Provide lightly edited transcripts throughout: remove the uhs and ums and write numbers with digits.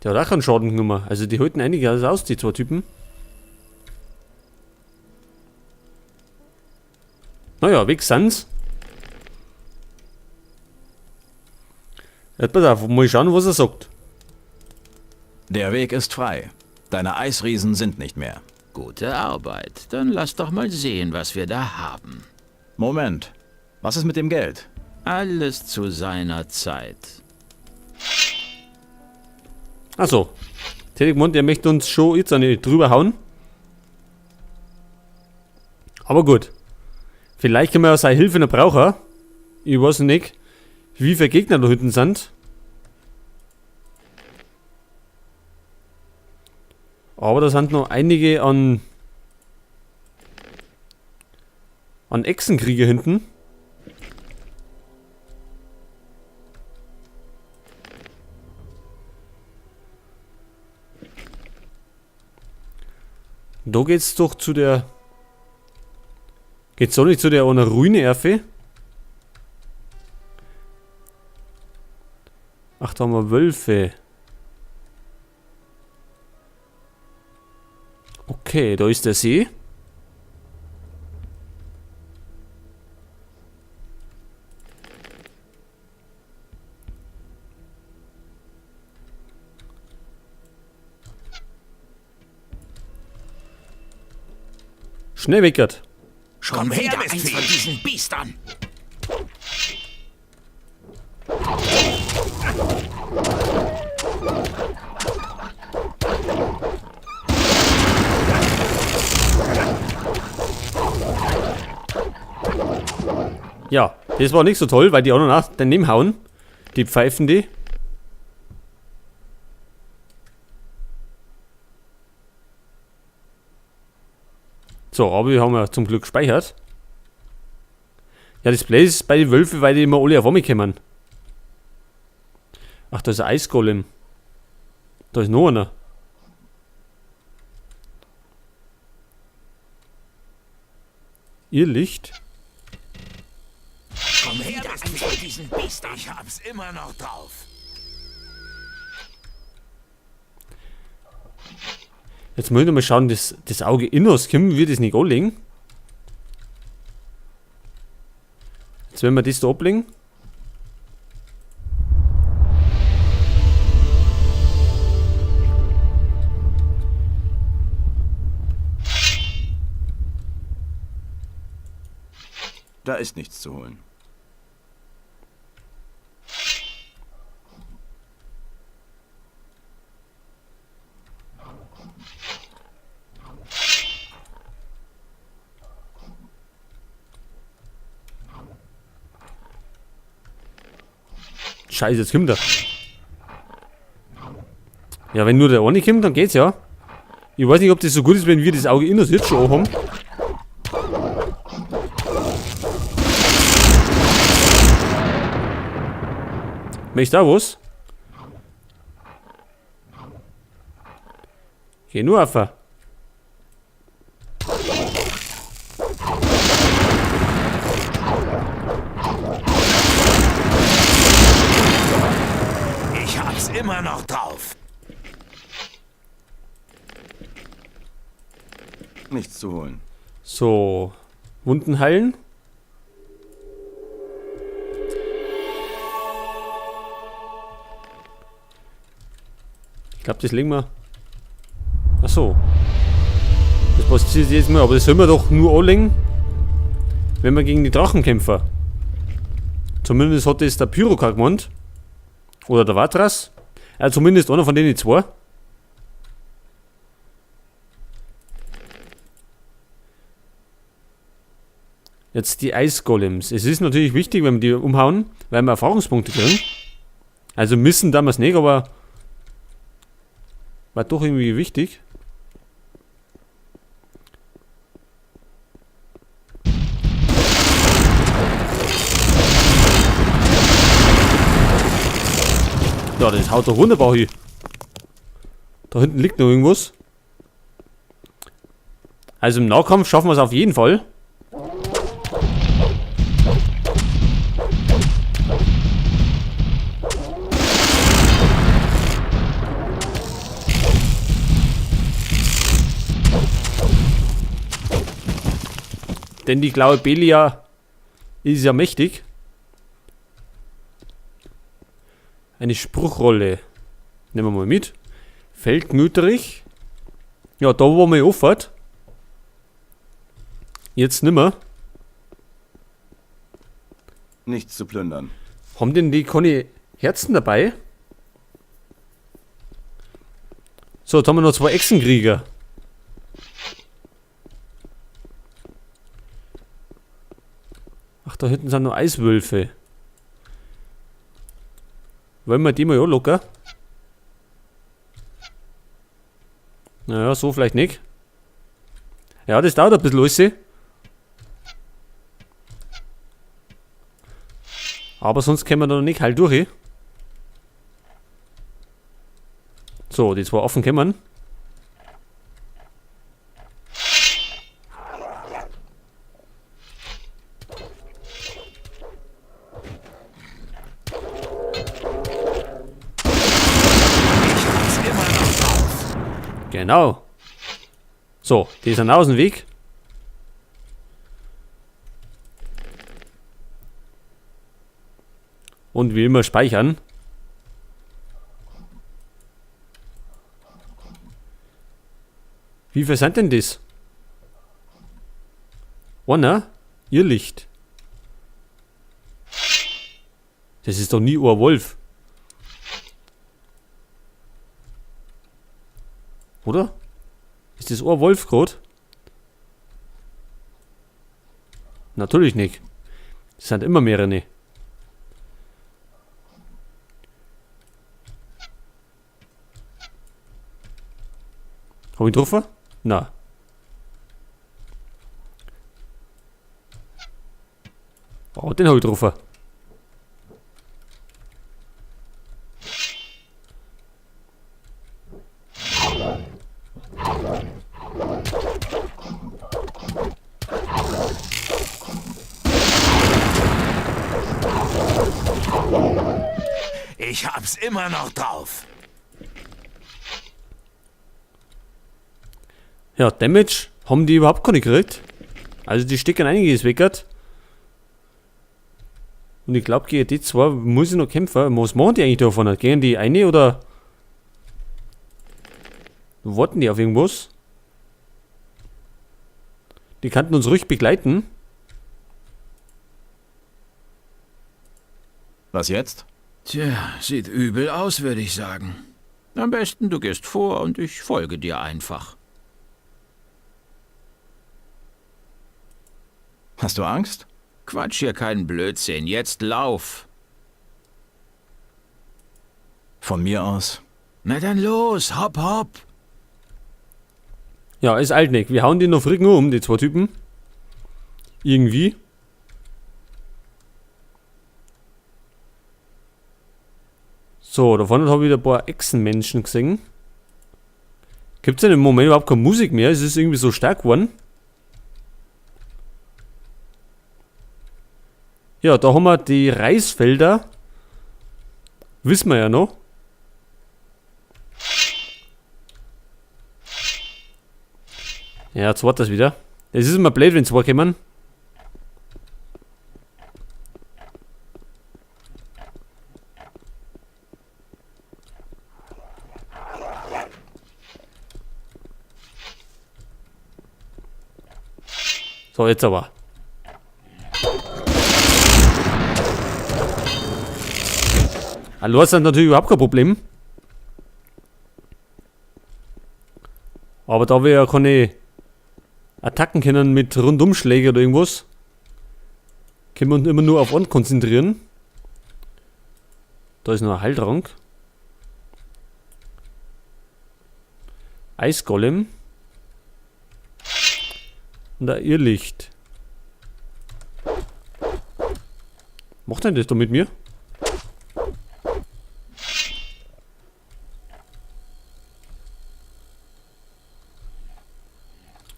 Der hat auch keinen Schaden genommen. Also die halten einiges aus, die zwei Typen. Naja, weg sind's. Jetzt pass auf, mal schauen, was er sagt. Der Weg ist frei. Deine Eisriesen sind nicht mehr. Gute Arbeit. Dann lass doch mal sehen, was wir da haben. Moment. Was ist mit dem Geld? Alles zu seiner Zeit. Achso. Telekomund, der möchte uns schon jetzt eine drüber hauen. Aber gut. Vielleicht können wir ja seine Hilfe noch brauchen. Ich weiß nicht, wie viele Gegner da hinten sind. Aber da sind noch einige an Echsenkrieger hinten. Da geht's doch zu der... Geht's doch nicht zu der einer Ruine, Erfe? Ach, da haben wir Wölfe. Okay, da ist der See. Schnell weckert. Komm her, eins von diesen Biestern! Ja, das war nicht so toll, weil die auch noch daneben hauen. Die pfeifen die. So, aber wir haben ja zum Glück gespeichert. Ja, das Blöde ist bei den Wölfen, weil die immer alle auf mich kommen. Ach, da ist ein Eisgolem. Da ist noch einer. Ihr Licht? Komm her, eins von diesen Biestern! Ich hab's immer noch drauf. Jetzt müssen wir mal schauen, das Auge inneres können wir das nicht anlegen. Jetzt werden wir das da ablegen. Da ist nichts zu holen. Scheiße, jetzt kommt er. Ja, wenn nur der eine kommt, dann geht's ja. Ich weiß nicht, ob das so gut ist, wenn wir das Auge inneres jetzt schon haben. Möchtest du da was? Geh nur auf. Ich hab's immer noch drauf. Nichts zu holen. So. Wunden heilen. Ich glaube, das legen wir. Achso. Das passiert jetzt mal, aber das sollen wir doch nur anlegen, wenn wir gegen die Drachen kämpfen. Zumindest hat das der Pyrokar gemeint. Oder der Vatras. Zumindest einer von denen zwei. Jetzt die Eisgolems. Es ist natürlich wichtig, wenn wir die umhauen, weil wir Erfahrungspunkte kriegen. Also müssen damals nicht, aber war doch irgendwie wichtig. Ja, das haut doch wunderbar hier. Da hinten liegt noch irgendwas. Also im Nahkampf schaffen wir es auf jeden Fall. Denn die blaue Belia ist ja mächtig. Eine Spruchrolle. Nehmen wir mal mit. Feldmüterich. Ja, da war mir offert. Jetzt nimmer. Nichts zu plündern. Haben denn die keine Herzen dabei? So, jetzt haben wir noch 2 Echsenkrieger. Ach, da hinten sind noch Eiswölfe. Wollen wir die mal locker? Naja, so vielleicht nicht. Ja, das dauert ein bisschen alles. Aber sonst können wir da noch nicht halt durch. So, die 2 offen kommen. Genau. So, die sind aus dem Weg. Und wie immer speichern. Wie viel sind denn das? Einer? Irrlicht. Das ist doch nie ein Wolf. Oder? Ist das ein Wolf gerade? Natürlich nicht. Das sind immer mehrere. Hab ich ihn getroffen? Na. Oh, den hab ich getroffen. Ich hab's immer noch drauf. Ja, Damage haben die überhaupt keine gekriegt. Also die stecken einiges weggert. Und ich glaube, gegen die 2 muss ich noch kämpfen. Was machen die eigentlich davon? Gehen die eine oder warten die auf irgendwas? Die könnten uns ruhig begleiten. Was jetzt? Tja, sieht übel aus, würde ich sagen. Am besten, du gehst vor und ich folge dir einfach. Hast du Angst? Quatsch hier keinen Blödsinn, jetzt lauf. Von mir aus. Na dann los, hopp, hopp. Ja, ist alt nicht. Wir hauen die noch fricken um, die 2 Typen. Irgendwie. So, da vorne habe ich wieder ein paar Echsenmenschen gesehen. Gibt es denn im Moment überhaupt keine Musik mehr? Es ist irgendwie so stark geworden. Ja, da haben wir die Reisfelder. Wissen wir ja noch. Ja, jetzt war das wieder. Es ist immer blöd, wenn 2 kommen. So, jetzt aber. Hallo, ist natürlich überhaupt kein Problem. Aber da wir ja keine Attacken können mit Rundumschläge oder irgendwas, können wir uns immer nur auf einen konzentrieren. Da ist noch ein Heiltrank. Eisgolem. Und ein Irrlicht. Macht denn das da mit mir?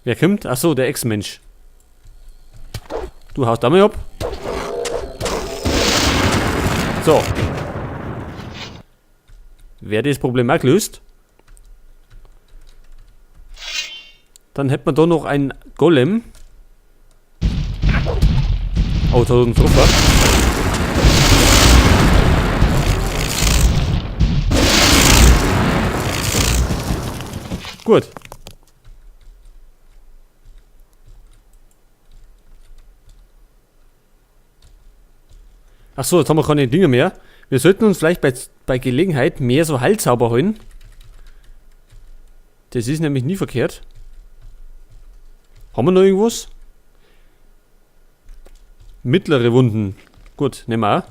Wer kommt? Achso, der Ex-Mensch. Du haust damit ab. So. Wäre das Problem auch gelöst? Dann hätte man da noch einen Golem. Oh, da ein Treffer. Gut. Achso, jetzt haben wir keine Dinge mehr. Wir sollten uns vielleicht bei Gelegenheit mehr so Heilzauber holen. Das ist nämlich nie verkehrt. Haben wir noch irgendwas? Mittlere Wunden. Gut, nehmen wir auch.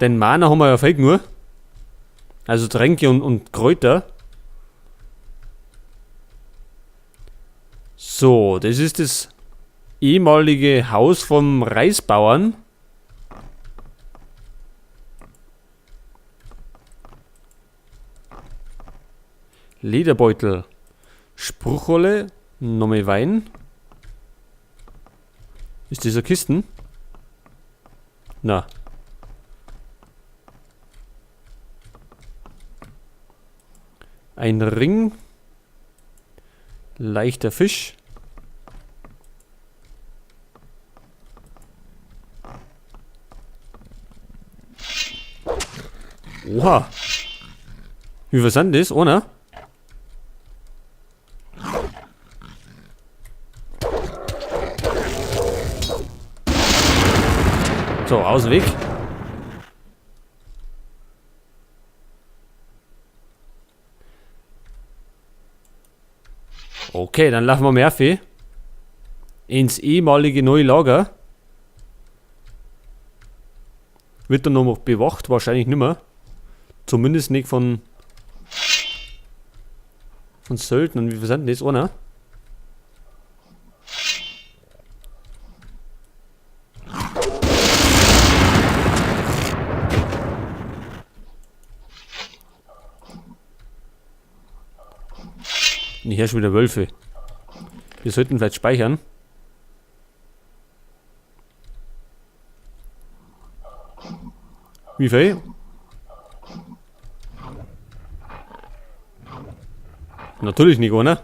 Den Mana haben wir ja viel nur. Also Tränke und Kräuter. So, das ist das ehemalige Haus vom Reisbauern. Lederbeutel. Spruchrolle. Nochmal Wein. Ist das eine Kisten? Na. Ein Ring. Leichter Fisch. Oha. Wie viel sind das, oder? So, Ausweg. Okay, dann laufen wir Murphy ins ehemalige neue Lager. Wird dann noch bewacht? Wahrscheinlich nicht mehr. Zumindest nicht von Söldnern. Wie viel sind das? Einer? Und hier schon wieder Wölfe. Wir sollten vielleicht speichern. Wie viel? Natürlich nicht, oder?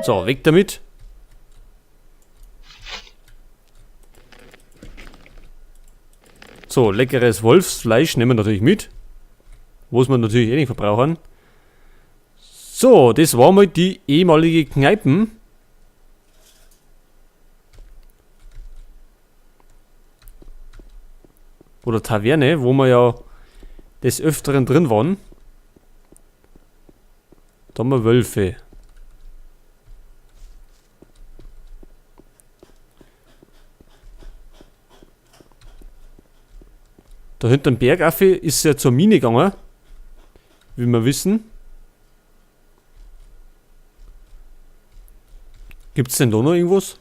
So, weg damit. So, leckeres Wolfsfleisch nehmen wir natürlich mit. Muss man natürlich eh nicht verbrauchen. So, das war mal die ehemalige Kneipen. Oder Taverne, wo wir ja des Öfteren drin waren. Da haben wir Wölfe. Da hinter dem Bergaffe ist ja zur Mine gegangen. Wie wir wissen. Gibt's denn da noch irgendwas?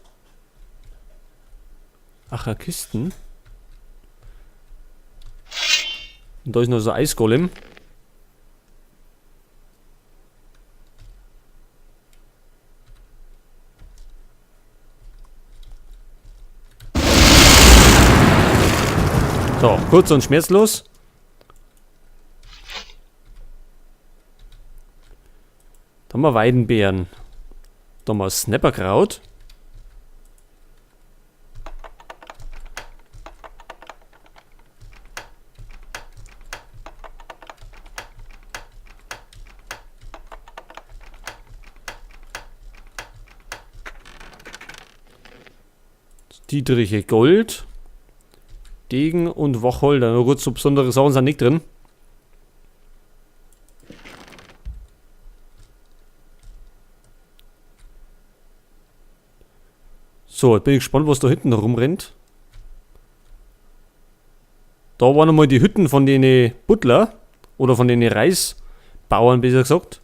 Ach, eine Kisten. Und da ist noch so ein Eisgolem. So, kurz und schmerzlos. Da haben wir Weidenbeeren. Da haben wir Snapperkraut. Dietriche Gold. Degen und Wacholder. Nur gut, so besondere Sachen sind nicht drin. So, jetzt bin ich gespannt, was da hinten rumrennt. Da waren nochmal die Hütten von den Butler. Oder von den Reisbauern, besser gesagt.